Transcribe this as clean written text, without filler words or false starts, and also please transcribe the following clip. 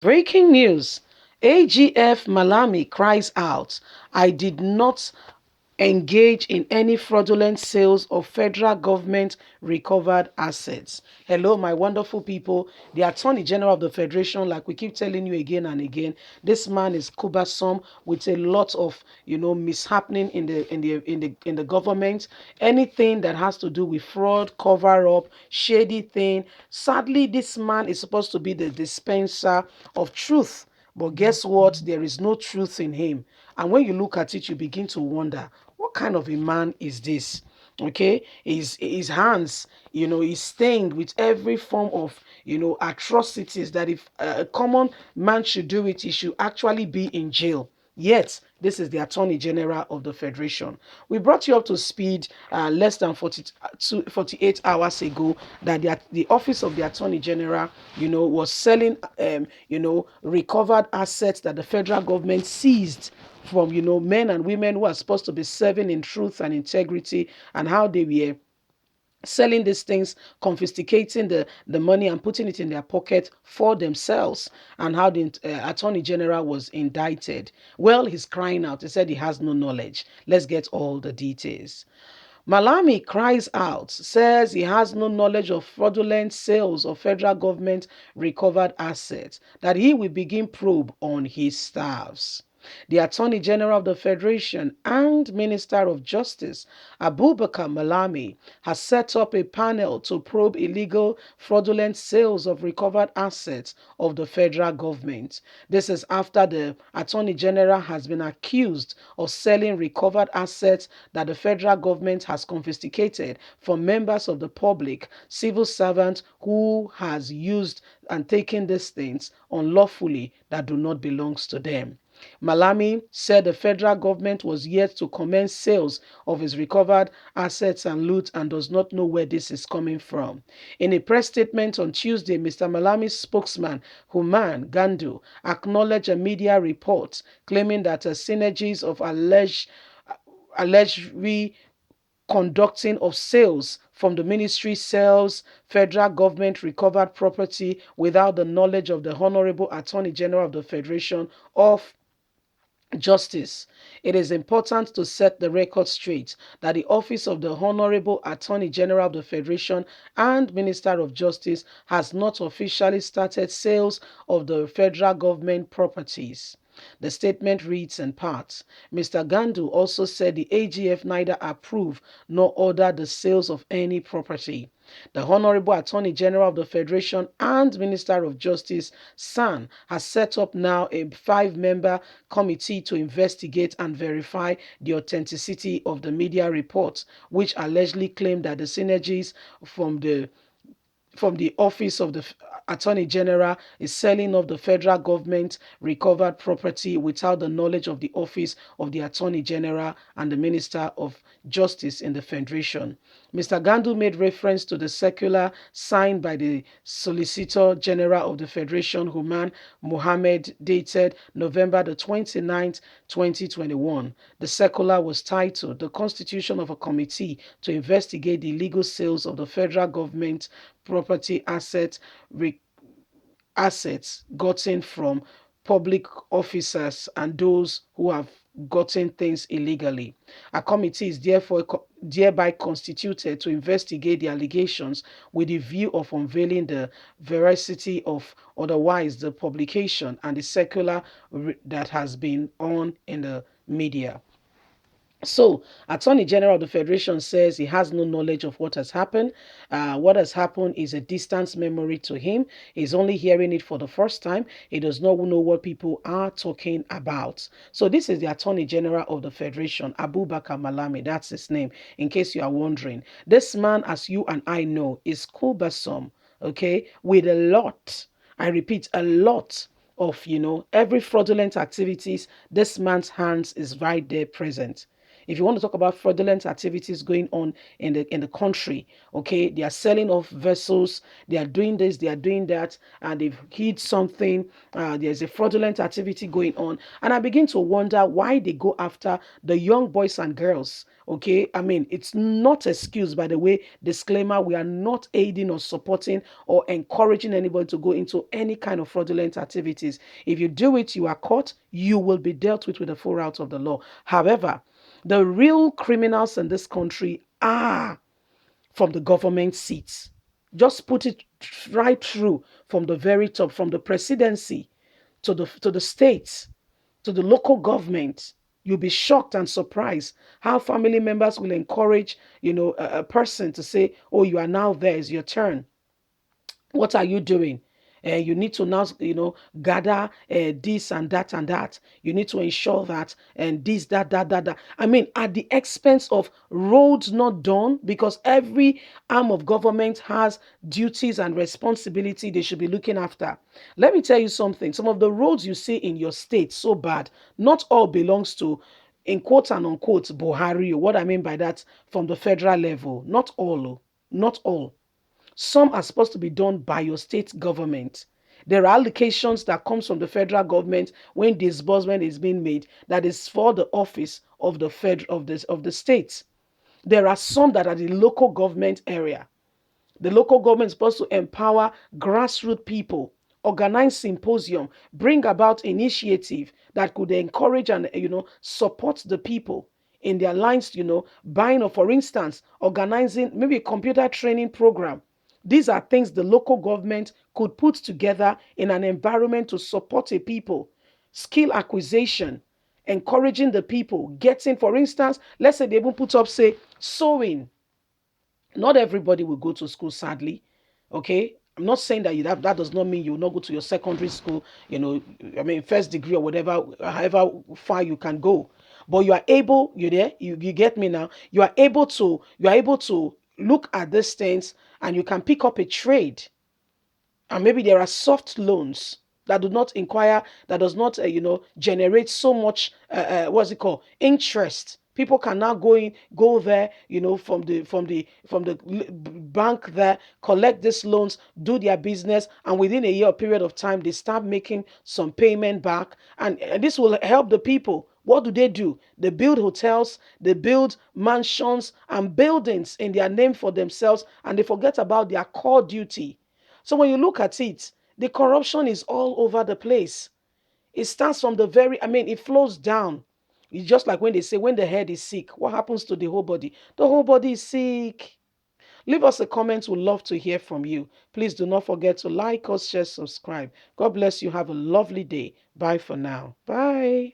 Breaking news. AGF Malami cries out, I did not engage in any fraudulent sales of federal government recovered assets. Hello, my wonderful people. The Attorney General of the Federation, like we keep telling you again and again, this man is cumbersome with a lot of mishappening in the government. Anything that has to do with fraud, cover up, shady thing. Sadly, this man is supposed to be the dispenser of truth. But guess what? There is no truth in him. And when you look at it, you begin to wonder, what kind of a man is this? Okay, his hands, is stained with every form of, atrocities that if a common man should do it, he should actually be in jail. Yet, this is the Attorney General of the Federation. We brought you up to speed less than 48 hours ago that the Office of the Attorney General, was selling, recovered assets that the federal government seized from, men and women who are supposed to be serving in truth and integrity, and how they were selling these things, confiscating the money and putting it in their pocket for themselves, and how the Attorney General was indicted. Well, he's crying out. He said he has no knowledge. Let's get all the details. Malami cries out, says he has no knowledge of fraudulent sales of federal government recovered assets, that he will begin probe on his staffs. The Attorney General of the Federation and Minister of Justice, Abubakar Malami, has set up a panel to probe illegal, fraudulent sales of recovered assets of the federal government. This is after the Attorney General has been accused of selling recovered assets that the federal government has confiscated from members of the public, civil servants who has used and taken these things unlawfully that do not belong to them. Malami said the federal government was yet to commence sales of his recovered assets and loot and does not know where this is coming from. In a press statement on Tuesday, Mr. Malami's spokesman, Human Gandu, acknowledged a media report claiming that synergies of alleged conducting of sales from the ministry sells federal government recovered property without the knowledge of the Honorable Attorney General of the Federation of Justice. It is important to set the record straight that the Office of the Honorable Attorney General of the Federation and Minister of Justice has not officially started sales of the federal government properties. The statement reads in part, Mr. Gandu also said the AGF neither approve nor order the sales of any property. The Honorable Attorney General of the Federation and Minister of Justice, SAN, has set up now a 5-member committee to investigate and verify the authenticity of the media reports, which allegedly claim that the synergies from the office of the Attorney General is selling off the federal government recovered property without the knowledge of the office of the Attorney General and the Minister of Justice in the Federation. Mr. Gandu made reference to the circular signed by the Solicitor General of the Federation, Human Mohammed, dated November the 29th, 2021. The circular was titled The Constitution of a Committee to Investigate the Illegal Sales of the Federal Government Property assets gotten from public officers and those who have gotten things illegally. A committee is therefore thereby constituted to investigate the allegations with the view of unveiling the veracity of otherwise the publication and the circular that has been on in the media. So, Attorney General of the Federation says he has no knowledge of what has happened. What has happened is a distant memory to him. He's only hearing it for the first time. He does not know what people are talking about. So, this is the Attorney General of the Federation, Abubakar Malami. That's his name, in case you are wondering. This man, as you and I know, is cumbersome, okay, with a lot. I repeat, a lot of, every fraudulent activities. This man's hands is right there present. If you want to talk about fraudulent activities going on in the country, okay, they are selling off vessels, they are doing this, they are doing that, and they've hid something. There's a fraudulent activity going on, and I begin to wonder why they go after the young boys and girls. Okay, I mean, it's not excuse, by the way. Disclaimer: we are not aiding or supporting or encouraging anybody to go into any kind of fraudulent activities. If you do it, you are caught, you will be dealt with the full route of the law. However, the real criminals in this country are from the government seats. Just put it right through from the very top, from the presidency to the states, to the local government. You'll be shocked and surprised how family members will encourage, a person to say, "Oh, you are now there. It's your turn. What are you doing? You need to now, gather this and that and that. You need to ensure that and this, that. I mean, at the expense of roads not done, because every arm of government has duties and responsibility they should be looking after. Let me tell you something. Some of the roads you see in your state so bad, not all belongs to, in quote and unquote, Buhari. What I mean by that, from the federal level, not all, not all. Some are supposed to be done by your state government. There are allocations that comes from the federal government when disbursement is being made that is for the office of the of the state. There are some that are the local government area. The local government is supposed to empower grassroots people, organize symposium, bring about initiative that could encourage and support the people in their lines, buying, or for instance, organizing maybe a computer training program. These are things the local government could put together in an environment to support a people. Skill acquisition, encouraging the people, getting, for instance, let's say they even put up, say, sewing. Not everybody will go to school, sadly. Okay, I'm not saying that that does not mean you will not go to your secondary school, I mean, first degree or whatever, however far you can go. But you are able, you there, you get me now. You are able to look at these things, and you can pick up a trade. And maybe there are soft loans that do not inquire, that does not generate so much, what's it called, interest. People can now go there, from the bank there, collect these loans, do their business, and within a year period of time they start making some payment back, and this will help the people. What do? They build hotels, they build mansions and buildings in their name for themselves, and they forget about their core duty. So when you look at it, the corruption is all over the place. It starts from I mean, it flows down. It's just like when they say when the head is sick, what happens to the whole body? The whole body is sick. Leave us a comment. We'd love to hear from you. Please do not forget to like us, share, subscribe. God bless you. Have a lovely day. Bye for now. Bye.